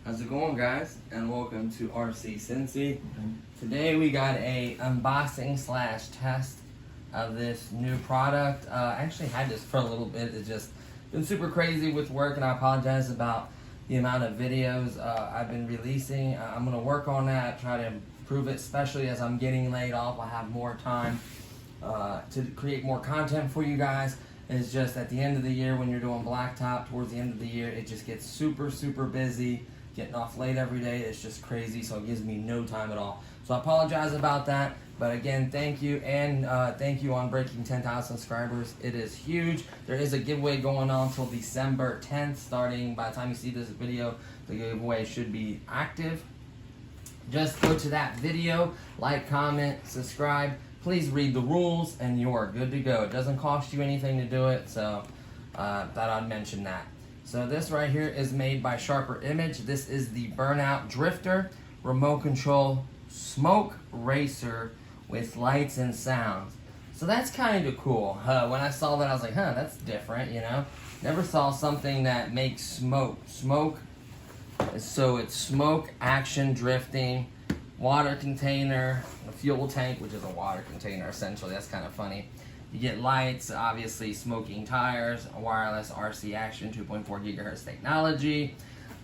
How's it going, guys? And welcome to RC Cincy. Today we got a unboxing slash test of this new product. I actually had this for a little bit. It's just been super crazy with work, and I apologize about the amount of videos I've been releasing. I'm gonna work on that, try to improve it, especially as I'm getting laid off. I have more time to create more content for you guys. It's just at the end of the year, when you're doing blacktop towards the end of the year, it just gets super busy. Getting off late every day, it's just crazy, so it gives me no time at all. So I apologize about that, but again, thank you, and thank you on breaking 10,000 subscribers. It is huge. There is a giveaway going on until December 10th, starting by the time you see this video, the giveaway should be active. Just go to that video, like, comment, subscribe. Please read the rules, and you're good to go. It doesn't cost you anything to do it, so thought I'd mention that. So this right here is made by Sharper Image. This is the Burnout Drifter remote control smoke racer with lights and sounds. So that's kind of cool. When I saw that, I was like, that's different, you know? Never saw something that makes smoke. So it's smoke, action, drifting, water container, a fuel tank, which is a water container essentially. That's kind of funny. You get lights, obviously smoking tires, a wireless RC action, 2.4 gigahertz technology,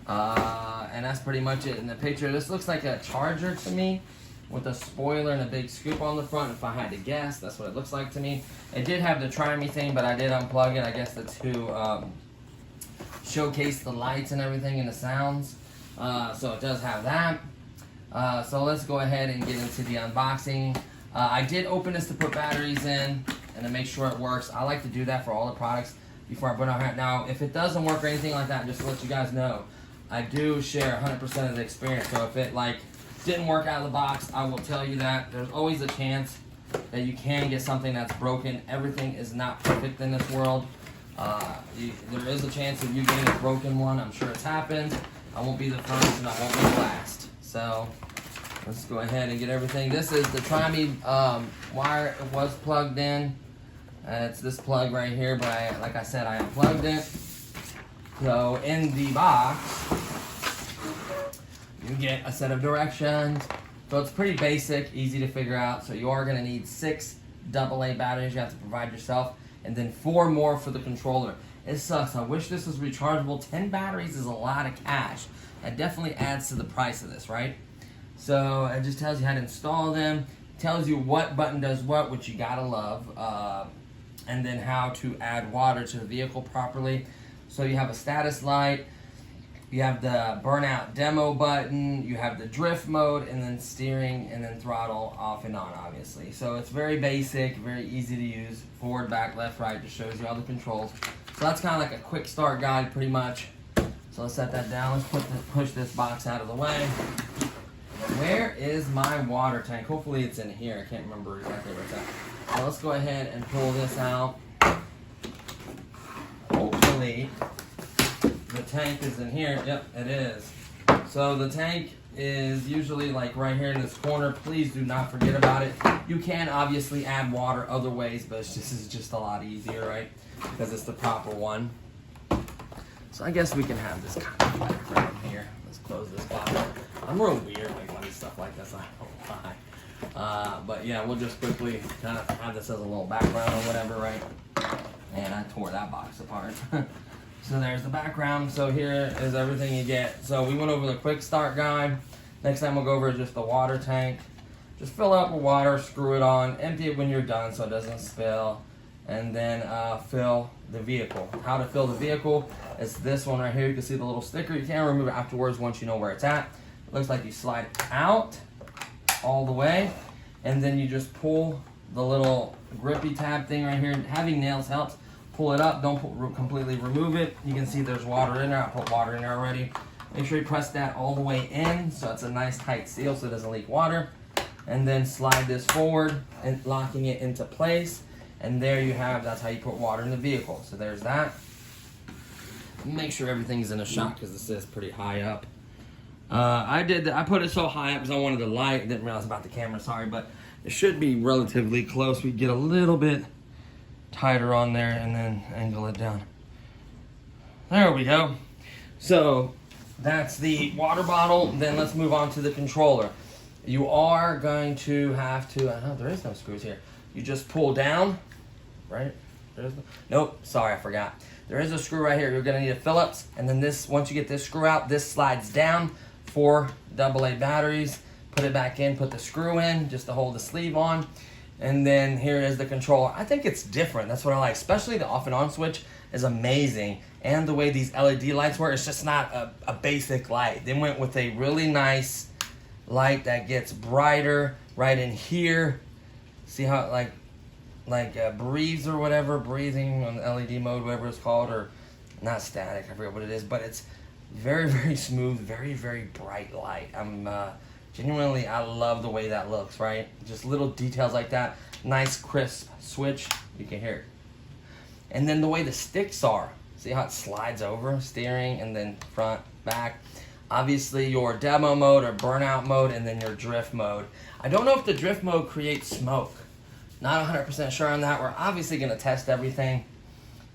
and that's pretty much it in the picture. This looks like a charger to me with a spoiler and a big scoop on the front. If I had to guess, that's what it looks like to me. It did have the try me thing, but I did unplug it. I guess that's to showcase the lights and everything and the sounds. So it does have that. So let's go ahead and get into the unboxing. I did open this to put batteries in and to make sure it works. I like to do that for all the products before I put it on. Now, if it doesn't work or anything like that, just to let you guys know, I do share 100% of the experience. So if it didn't work out of the box, I will tell you that. There's always a chance that you can get something that's broken. Everything is not perfect in this world. There is a chance of you getting a broken one. I'm sure it's happened. I won't be the first and I won't be the last. So let's go ahead and get everything. This is the Try Me wire. It was plugged in. It's this plug right here, but like I said, I unplugged it. So in the box, you get a set of directions. So it's pretty basic, easy to figure out. So you are going to need 6 AA batteries you have to provide yourself, and then 4 more for the controller. It sucks. I wish this was rechargeable. 10 batteries is a lot of cash. That definitely adds to the price of this, right? So it just tells you how to install them, tells you what button does what, which you gotta love, and then how to add water to the vehicle properly. So you have a status light, you have the Burnout Demo button, you have the drift mode, and then steering, and then throttle off and on, obviously. So it's very basic, very easy to use. Forward, back, left, right, just shows you all the controls. So that's kind of like a quick start guide, pretty much. So let's set that down. Let's push this box out of the way. Where is my water tank? Hopefully it's in here. I can't remember exactly where it's at. So let's go ahead and pull this out. Hopefully the tank is in here. Yep, it is. So the tank is usually like right here in this corner. Please do not forget about it. You can obviously add water other ways, but this is just a lot easier, right? Because it's the proper one. So I guess we can have this kind of background here. Let's close this box. I'm real weird when stuff like this, I don't know why. But yeah, we'll just quickly kind of have this as a little background or whatever, right? And I tore that box apart. So there's the background. So here is everything you get. So we went over the quick start guide. Next time we'll go over just the water tank. Just fill it up with water, screw it on, empty it when you're done so it doesn't spill. And then fill the vehicle. How to fill the vehicle is this one right here. You can see the little sticker. You can remove it afterwards once you know where it's at. It looks like you slide it out all the way. and then you just pull the little grippy tab thing right here. Having nails helps. Pull it up, don't completely remove it. You can see there's water in there. I put water in there already. Make sure you press that all the way in so it's a nice tight seal so it doesn't leak water. And then slide this forward and locking it into place. And there you have, that's how you put water in the vehicle. So there's that. Make sure everything's in a shot because this is pretty high up. I put it so high up because I wanted the light. Didn't realize about the camera, sorry, but it should be relatively close. We get a little bit tighter on there and then angle it down. There we go. So that's the water bottle. Then let's move on to the controller. You are going to have to, there is no screws here. You just pull down, right? Nope, sorry, I forgot. There is a screw right here. You're gonna need a Phillips, and then this, once you get this screw out, this slides down. 4 AA batteries. Put it back in, put the screw in just to hold the sleeve on. And then here is the controller. I think it's different. That's what I like. Especially the off and on switch is amazing. And the way these LED lights work, it's just not a basic light. They went with a really nice light that gets brighter right in here. See how it like breathes or whatever, breathing on the LED mode, whatever it's called, or not static, I forget what it is, but it's very, very smooth, very, very bright light. Genuinely, I love the way that looks, right? Just little details like that. Nice, crisp switch. You can hear it. And then the way the sticks are. See how it slides over? Steering, and then front, back. Obviously, your demo mode or burnout mode, and then your drift mode. I don't know if the drift mode creates smoke. Not 100% sure on that. We're obviously going to test everything.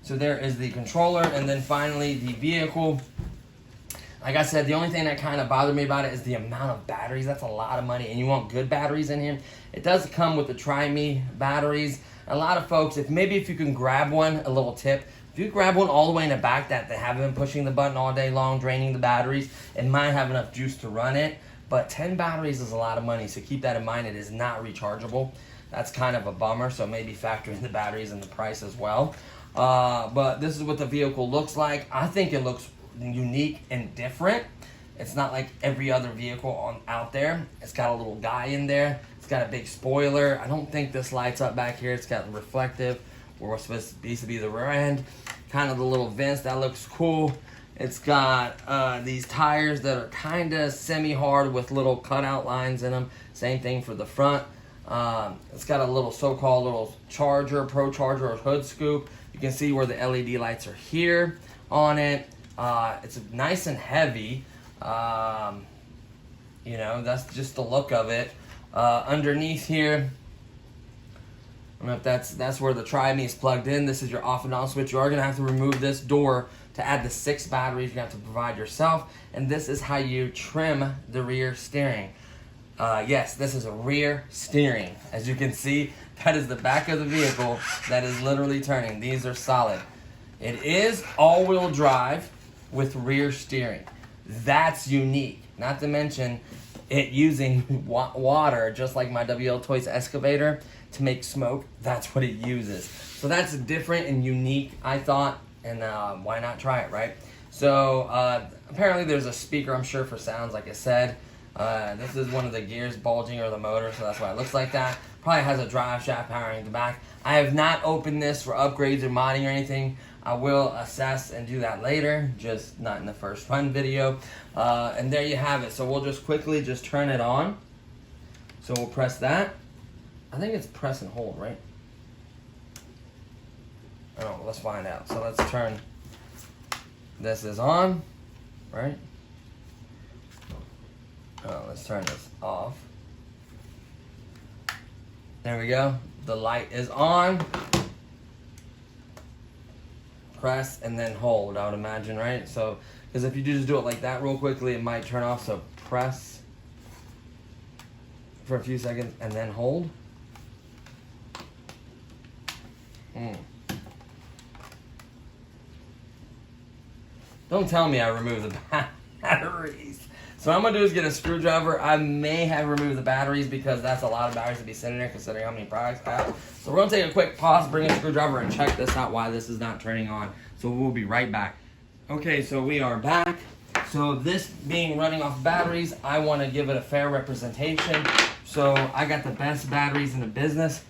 So there is the controller, and then finally the vehicle. Like I said, the only thing that kind of bothered me about it is the amount of batteries. That's a lot of money, and you want good batteries in here. It does come with the Try Me batteries. A lot of folks, if you can grab one, a little tip, if you grab one all the way in the back that they haven't been pushing the button all day long, draining the batteries, it might have enough juice to run it, but 10 batteries is a lot of money, so keep that in mind. It is not rechargeable. That's kind of a bummer, so maybe factor in the batteries and the price as well. But this is what the vehicle looks like. I think it looks unique and different. It's not like every other vehicle out there. It's got a little guy in there. It's got a big spoiler. I don't think this lights up back here. It's got reflective where it's supposed to be the rear end. Kind of the little vents, that looks cool. It's got these tires that are kind of semi-hard with little cutout lines in them. Same thing for the front. It's got a little so-called little charger, pro charger or hood scoop. You can see where the LED lights are here on it. It's nice and heavy. You know, that's just the look of it. Underneath here, I don't know if that's where the Try Me is plugged in. This is your off and on switch. You are going to have to remove this door to add the 6 batteries you have to provide yourself. And this is how you trim the rear steering. Yes, this is a rear steering. As you can see, that is the back of the vehicle that is literally turning. These are solid. It is all-wheel drive with rear steering. That's unique. Not to mention it using water, just like my WL Toys excavator, to make smoke. That's what it uses. So that's different and unique, I thought, and why not try it, right? So apparently there's a speaker, I'm sure, for sounds, like I said. This is one of the gears bulging or the motor, so that's why it looks like that. Probably has a drive shaft powering the back. I have not opened this for upgrades or modding or anything. I will assess and do that later, just not in the first run video. And there you have it. So we'll just quickly just turn it on. So we'll press that. I think it's press and hold, right? Oh, let's find out. So let's turn, this is on, right? Oh, let's turn this off. There we go. The light is on. Press and then hold, I would imagine, right? So, because if you just do it like that real quickly, it might turn off. So press for a few seconds and then hold. Don't tell me I removed the batteries. So what I'm going to do is get a screwdriver. I may have removed the batteries because that's a lot of batteries to be sitting there considering how many products I have. So we're going to take a quick pause, bring a screwdriver, and check this out, why this is not turning on. So we'll be right back. Okay, so we are back. So this being running off batteries, I want to give it a fair representation. So I got the best batteries in the business.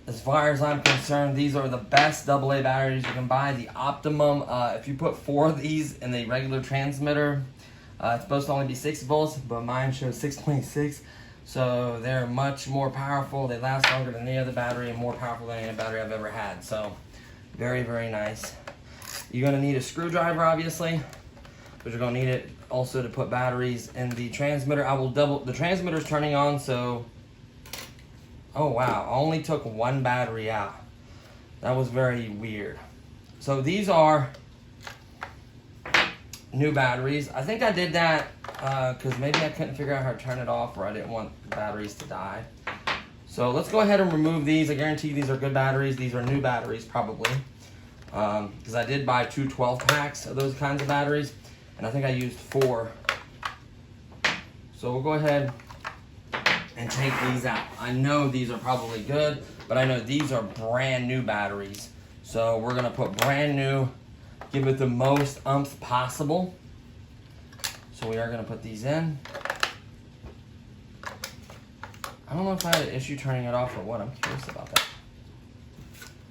As far as I'm concerned, these are the best AA batteries you can buy. The Optimum, if you put 4 of these in the regular transmitter, it's supposed to only be 6 volts, but mine shows 6.6. So they're much more powerful. They last longer than any other battery and more powerful than any battery I've ever had. So very, very nice. You're gonna need a screwdriver, obviously, but you're gonna need it also to put batteries in the transmitter. I will double, the transmitter's turning on, so, oh wow, I only took 1 battery out. That was very weird. So these are new batteries. I think I did that because maybe I couldn't figure out how to turn it off, or I didn't want the batteries to die. So let's go ahead and remove these. I guarantee these are good batteries. These are new batteries probably, because I did buy 2 12-packs of those kinds of batteries, and I think I used 4. So we'll go ahead and take these out. I know these are probably good, but I know these are brand new batteries. So we're gonna put brand new, give it the most oomph possible. So we are gonna put these in. I don't know if I had an issue turning it off or what. I'm curious about that.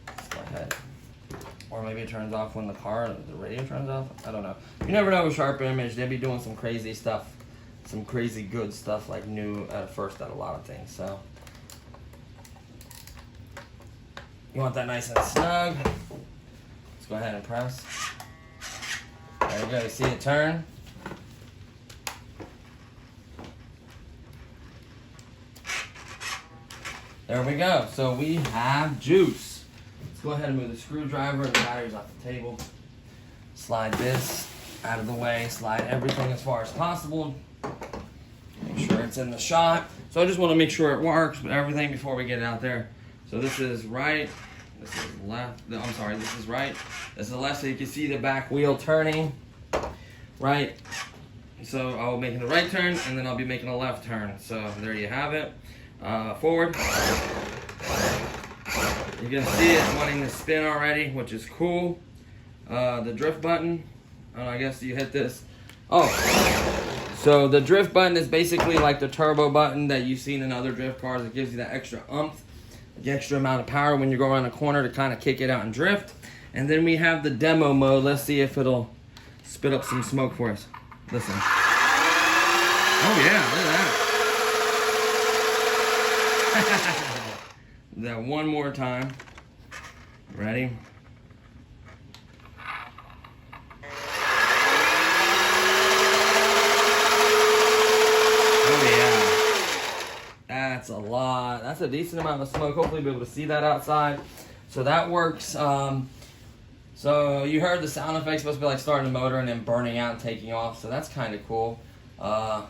Let's go ahead. Or maybe it turns off when the radio turns off. I don't know. You never know with Sharp Image. They'll be doing some crazy stuff, some crazy good stuff, like new at first at a lot of things. So you want that nice and snug. Let's go ahead and press. There we go. You see it turn? There we go. So we have juice. Let's go ahead and move the screwdriver and the batteries off the table. Slide this out of the way. Slide everything as far as possible. Make sure it's in the shot. So I just want to make sure it works with everything before we get it out there. So this is right. This is left. I'm sorry. This is right. This is left. So you can see the back wheel turning. Right. So I'll be making a right turn, and then I'll be making a left turn. So there you have it. Forward. You can see it's wanting to spin already, which is cool. The drift button, I guess you hit this. Oh, so the drift button is basically like the turbo button that you've seen in other drift cars. It gives you that extra oomph, the extra amount of power when you go around a corner to kind of kick it out and drift. And then we have the demo mode. Let's see if it'll spit up some smoke for us. Listen. Oh yeah, look at that. That one more time. Ready? Oh yeah. That's a lot. That's a decent amount of smoke. Hopefully you'll be able to see that outside. So that works. So you heard the sound effects supposed to be like starting the motor and then burning out and taking off. So that's kind of cool. I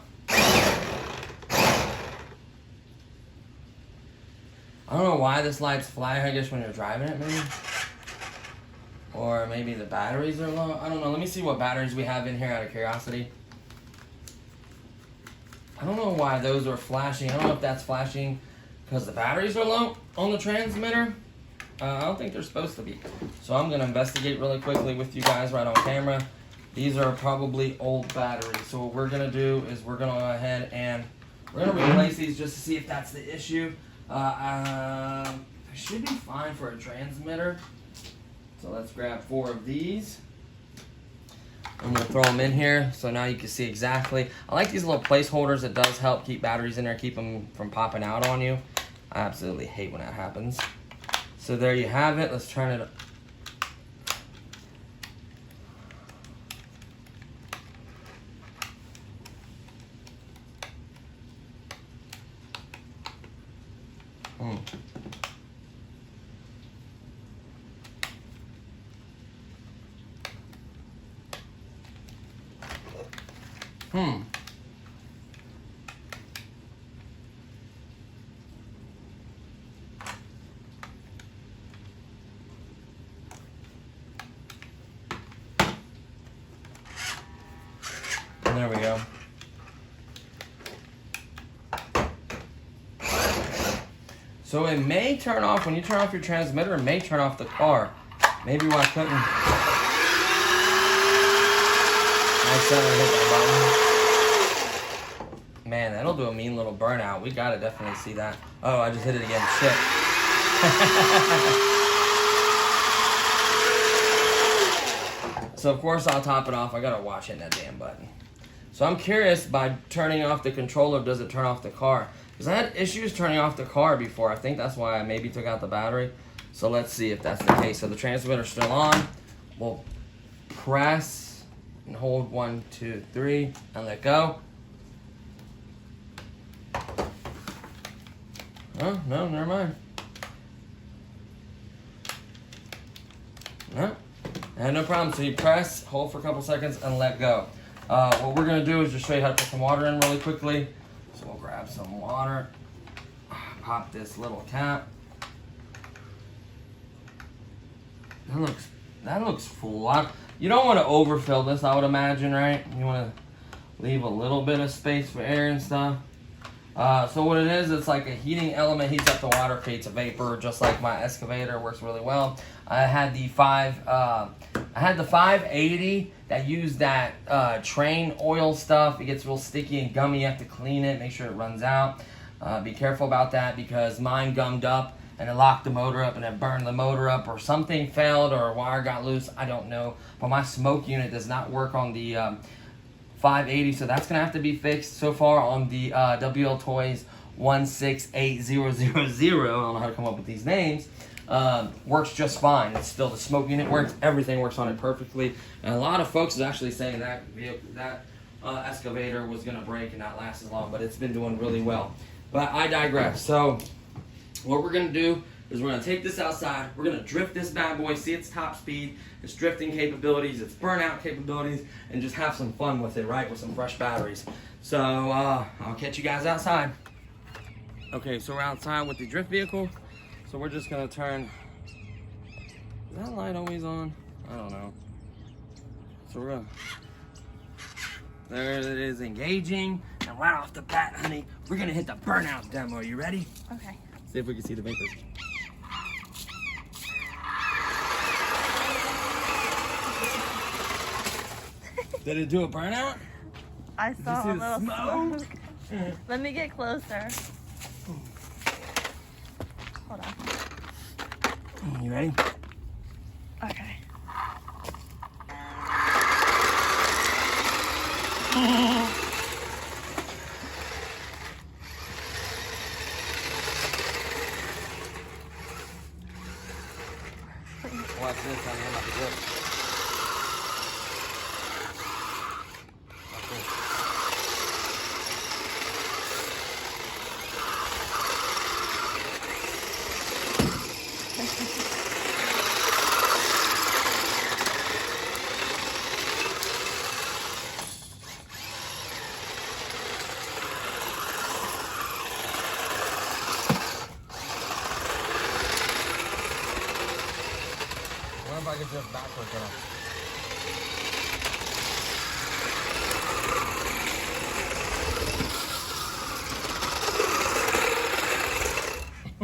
don't know why this light's flash. I guess when you're driving it, maybe. Or maybe the batteries are low. I don't know. Let me see what batteries we have in here out of curiosity. I don't know why those are flashing. I don't know if that's flashing because the batteries are low on the transmitter. I don't think they're supposed to be. So I'm going to investigate really quickly with you guys right on camera. These are probably old batteries. So what we're going to do is we're going to go ahead and we're going to replace these just to see if that's the issue. It should be fine for a transmitter. So let's grab 4 of these. And we'll throw them in here so now you can see exactly. I like these little placeholders. It does help keep batteries in there, keep them from popping out on you. I absolutely hate when that happens. So there you have it. Let's turn it up. There we go. So it may turn off, when you turn off your transmitter, it may turn off the car. Maybe why I couldn't. accidentally hit that button. Man, that'll do a mean little burnout. We gotta definitely see that. Oh, I just hit it again. Shit. So of course I'll top it off. I gotta watch hitting that damn button. So I'm curious, by turning off the controller, does it turn off the car? Because I had issues turning off the car before. I think that's why I maybe took out the battery. So let's see if that's the case. So the transmitter's still on. We'll press and hold 1, 2, 3, and let go. Oh, no, never mind. No, no problem. So you press, hold for a couple seconds, and let go. What we're gonna do is just show you how to put some water in really quickly. So we'll grab some water, pop this little cap. That looks full. You don't want to overfill this, I would imagine, right? You want to leave a little bit of space for air and stuff. So what it is, it's like a heating element, heats up the water, creates a vapor, just like my excavator. Works really well. I had the 580 that used that train oil stuff. It gets real sticky and gummy. You have to clean it, make sure it runs out. Be careful about that, because mine gummed up and it locked the motor up and it burned the motor up, or something failed, or a wire got loose. I don't know. But my smoke unit does not work on the 580, so that's gonna have to be fixed. So far on the WL Toys 168000, I don't know how to come up with these names, works just fine. It's still, the smoke unit works, everything works on it perfectly. And a lot of folks is actually saying that excavator was gonna break and not last as long, but it's been doing really well. But I digress. So what we're gonna do is we're gonna take this outside, we're gonna drift this bad boy, see its top speed, its drifting capabilities, its burnout capabilities, and just have some fun with it, right, with some fresh batteries. So I'll catch you guys outside. Okay, so we're outside with the drift vehicle. So we're just gonna turn, is that light always on? I don't know. So we're gonna, there it is, engaging, and right off the bat, honey, we're gonna hit the burnout demo. Are you ready? Okay. See if we can see the vapors. Did it do a burnout? I saw a little smoke. Let me get closer. Hold on. You ready? Okay. Watch this, honey. I'm about to do it. Watch this. What if I could drift backwards now?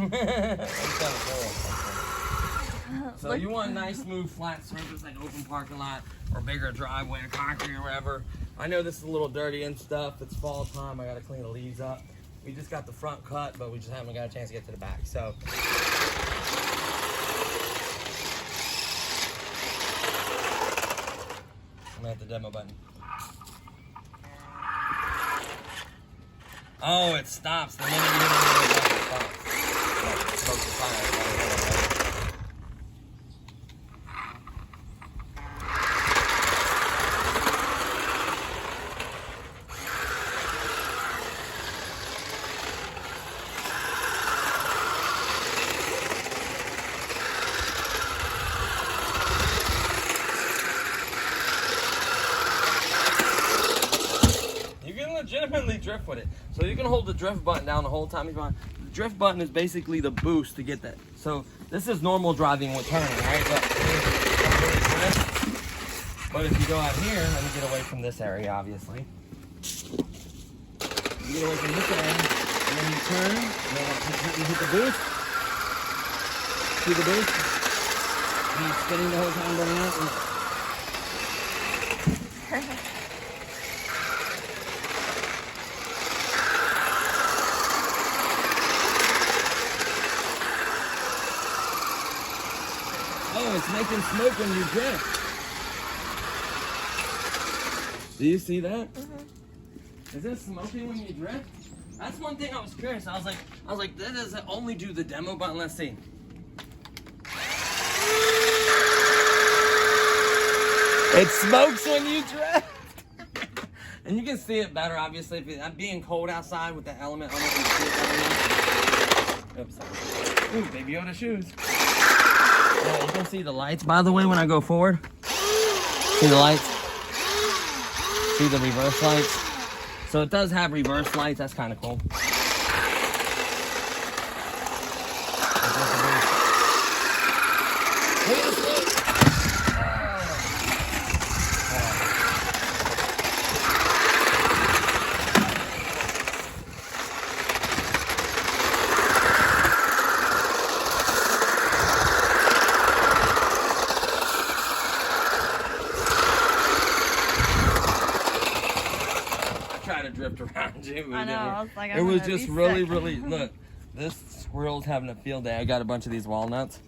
That's kind of cool. So you want a nice, smooth, flat surface, like open parking lot or bigger driveway or concrete or wherever. I know this is a little dirty and stuff. It's fall time. I got to clean the leaves up. We just got the front cut, but we just haven't got a chance to get to the back. So I'm gonna hit the demo button. Oh, it stops. The minute you hit the demo button, it stops. Oh, it smokes the fire. Legitimately drift with it. So you can hold the drift button down the whole time you're going. The drift button is basically the boost to get that. So this is normal driving with turning, right? But if you go out here, let me get away from this area, obviously. You get away from this area, and then you turn, and then you hit the boost. See the boost? And it's spinning the whole time, burning out. It's making smoke when you drift. Do you see that? Mm-hmm. Is it smoking when you drift? That's one thing I was curious. I was like, that doesn't only do the demo button. Let's see. It smokes when you drift. And you can see it better, obviously. If I'm being cold outside with the element, I don't know if you see it better. Oops. Ooh, Baby Yoda shoes. You can see the lights, by the way, when I go forward. See the lights? See the reverse lights? So it does have reverse lights. That's kind of cool. To drift around you. I know. I was like, it was just really, look. This squirrel's having a field day. I got a bunch of these walnuts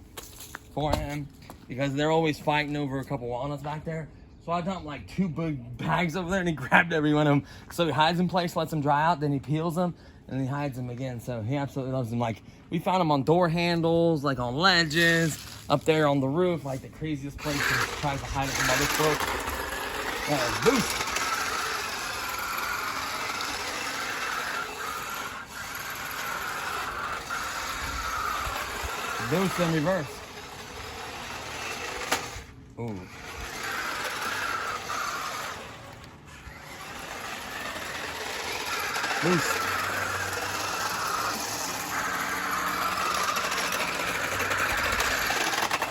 for him because they're always fighting over a couple walnuts back there. So I dumped like 2 big bags over there, and he grabbed every one of them. So he hides in place, lets them dry out, then he peels them, and he hides them again. So he absolutely loves them. Like, we found them on door handles, like on ledges, up there on the roof, like the craziest places. Tries to hide it from other folks. Boost. Boost in reverse. Ooh. Boost.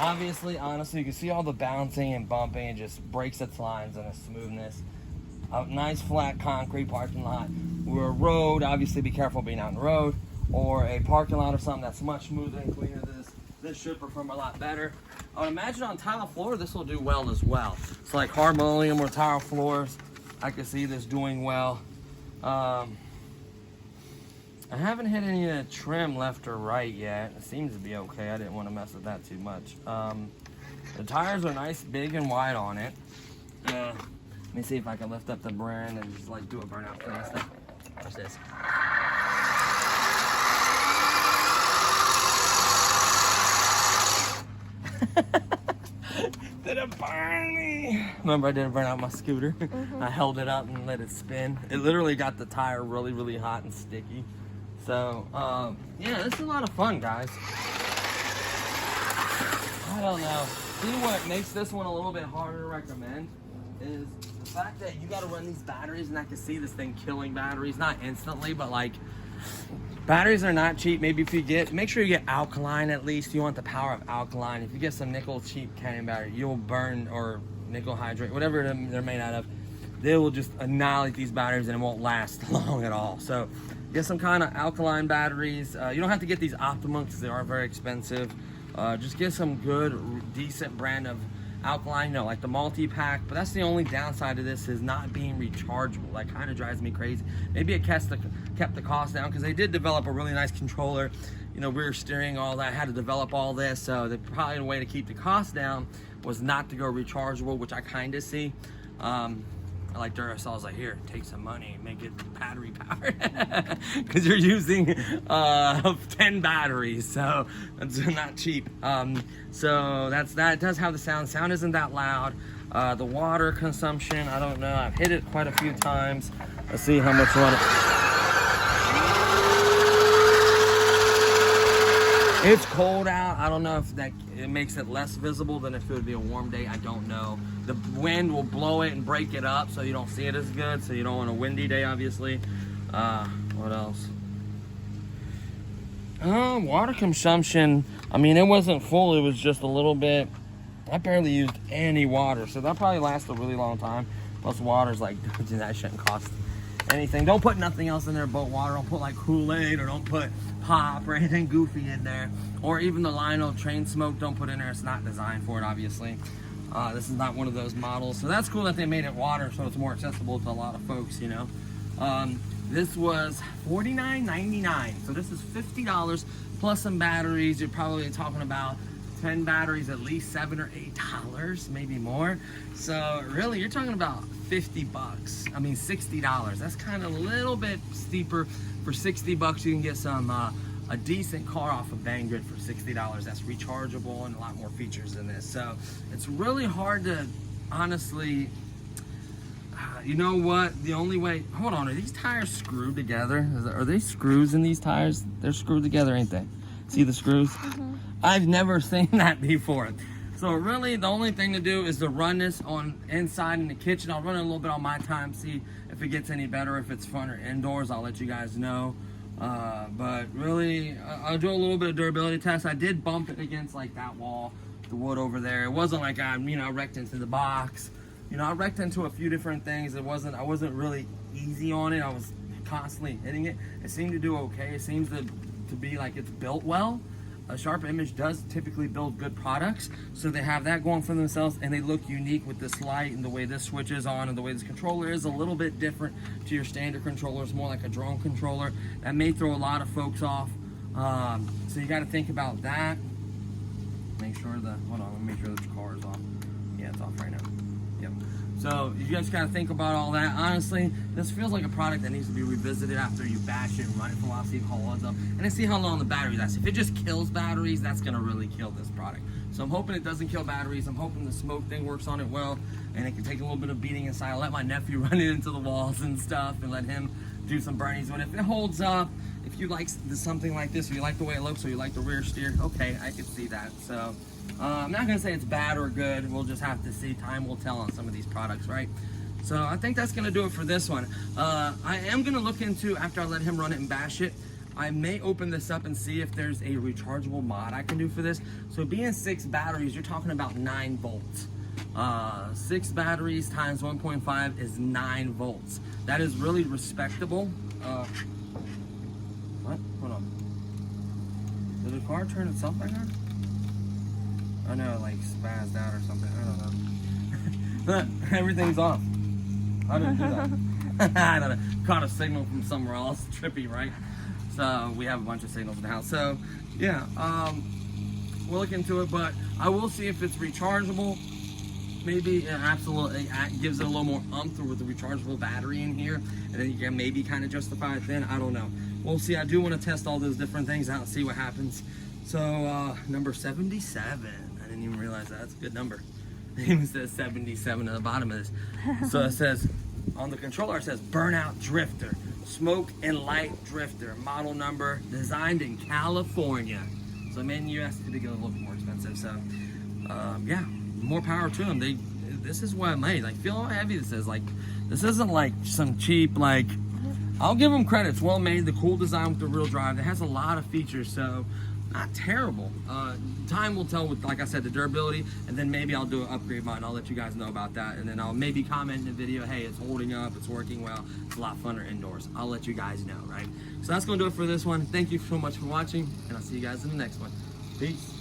Obviously, honestly, you can see all the bouncing and bumping. It just breaks its lines and its smoothness. A nice flat concrete parking lot. We're a road, obviously be careful being out on the road, or a parking lot or something that's much smoother and cleaner. This should perform a lot better. I would imagine on tile floor, this will do well as well. It's like harmonium or tile floors. I can see this doing well. I haven't hit any trim left or right yet. It seems to be okay. I didn't want to mess with that too much. The tires are nice, big and wide on it. Let me see if I can lift up the brand and just like do a burnout thing and stuff. Watch this. Did it burn me? Remember, I didn't burn out my scooter. I held it up and let it spin. It literally got the tire really, really hot and sticky. So, yeah, this is a lot of fun, guys. I don't know. See, what makes this one a little bit harder to recommend is the fact that you got to run these batteries, and I can see this thing killing batteries, not instantly, but like, batteries are not cheap. Maybe if you make sure you get alkaline at least. You want the power of alkaline. If you get some nickel cheap cadmium battery, you'll burn, or nickel hydrate, whatever they're made out of, they will just annihilate these batteries and it won't last long at all. So get some kind of alkaline batteries. You don't have to get these optimum because they are very expensive. Just get some good, decent brand of alkaline, like the multi-pack. But that's the only downside to this, is not being rechargeable. That kind of drives me crazy. Maybe it kept the cost down, because they did develop a really nice controller, rear steering, all that. Had to develop all this, so probably the way to keep the cost down was not to go rechargeable, which I kind of see. I like Duracel's like, here, take some money, make it battery powered, because you're using 10 batteries, so it's not cheap. So that does have the sound. Sound isn't that loud. The water consumption, I don't know. I've hit it quite a few times. Let's see how much water. It's cold out. I don't know if it makes it less visible than if it would be a warm day. I don't know. The wind will blow it and break it up, so you don't see it as good. So you don't want a windy day, obviously. What else? Water consumption. I mean, it wasn't full. It was just a little bit. I barely used any water, so that probably lasts a really long time. Plus, water's like, that shouldn't cost anything. Don't put nothing else in there but water. Don't put like Kool-Aid, or don't put pop or anything goofy in there, or even the Lionel train smoke. Don't put in there. It's not designed for it, obviously. This is not one of those models, so that's cool that they made it water, so it's more accessible to a lot of folks. This was $49.99, so this is $50 plus some batteries. You're probably talking about 10 batteries, at least $7 or $8, maybe more. So really, you're talking about 50 bucks. I mean, $60. That's kind of a little bit steeper. For 60 bucks, you can get some a decent car off of Banggood for $60. That's rechargeable and a lot more features than this. So it's really hard to honestly. You know what? The only way. Hold on. Are these tires screwed together? Are they screws in these tires? They're screwed together, ain't they? See the screws? Mm-hmm. I've never seen that before. So really, the only thing to do is to run this on inside in the kitchen. I'll run it a little bit on my time, see if it gets any better. If it's fun or indoors, I'll let you guys know. But really, I'll do a little bit of durability test. I did bump it against like that wall, the wood over there. It wasn't like I wrecked into the box. I wrecked into a few different things. I wasn't really easy on it. I was constantly hitting it. It seemed to do okay. It seems to be like it's built well. Sharp Image does typically build good products, so they have that going for themselves, and they look unique with this light and the way this switches on and the way this controller is a little bit different to your standard controller. It's more like a drone controller. That may throw a lot of folks off. So you got to think about that. Hold on, let me make sure the car is off. Yeah, it's off right now. Yep. So you guys got to think about all that. Honestly, this feels like a product that needs to be revisited after you bash it and run it for a while, see how it holds up, and then see how long the battery lasts. If it just kills batteries, that's going to really kill this product. So I'm hoping it doesn't kill batteries. I'm hoping the smoke thing works on it well, and it can take a little bit of beating inside. I'll let my nephew run it into the walls and stuff and let him do some burnings. But if it holds up, if you like something like this, or you like the way it looks, or you like the rear steer, okay, I can see that. So I'm not going to say it's bad or good. We'll just have to see. Time will tell on some of these products, right? So I think that's going to do it for this one. I am going to look into, after I let him run it and bash it, I may open this up and see if there's a rechargeable mod I can do for this. So being 6 batteries, you're talking about 9 volts. 6 batteries times 1.5 is 9 volts. That is really respectable. What? Hold on. Did the car turn itself right now? I know it like spazzed out or something. I don't know. Everything's off. How did it do that? I don't know. Caught a signal from somewhere else. Trippy, right? So we have a bunch of signals in the house. So yeah, we'll look into it, but I will see if it's rechargeable. Maybe it absolutely gives it a little more umph with the rechargeable battery in here, and then you can maybe kind of justify it then. I don't know. We'll see. I do want to test all those different things out and see what happens. So number 77. I didn't even realize that. That's a good number. It even says 77 at the bottom of this. So it says, on the controller, it says Burnout Drifter, Smoke and Light Drifter, model number, designed in California. So in the US, it could get a little bit more expensive. So yeah, more power to them. This is well made. Like, feel how heavy this is. Like, this isn't like some cheap, like, I'll give them credit. It's well made. The cool design with the rear drive. It has a lot of features, so not terrible. Time will tell with, like I said, the durability, and then maybe I'll do an upgrade mod. I'll let you guys know about that, and then I'll maybe comment in the video, hey, it's holding up, it's working well, it's a lot funner indoors. I'll let you guys know, right? So that's gonna do it for this one. Thank you so much for watching, and I'll see you guys in the next one. Peace.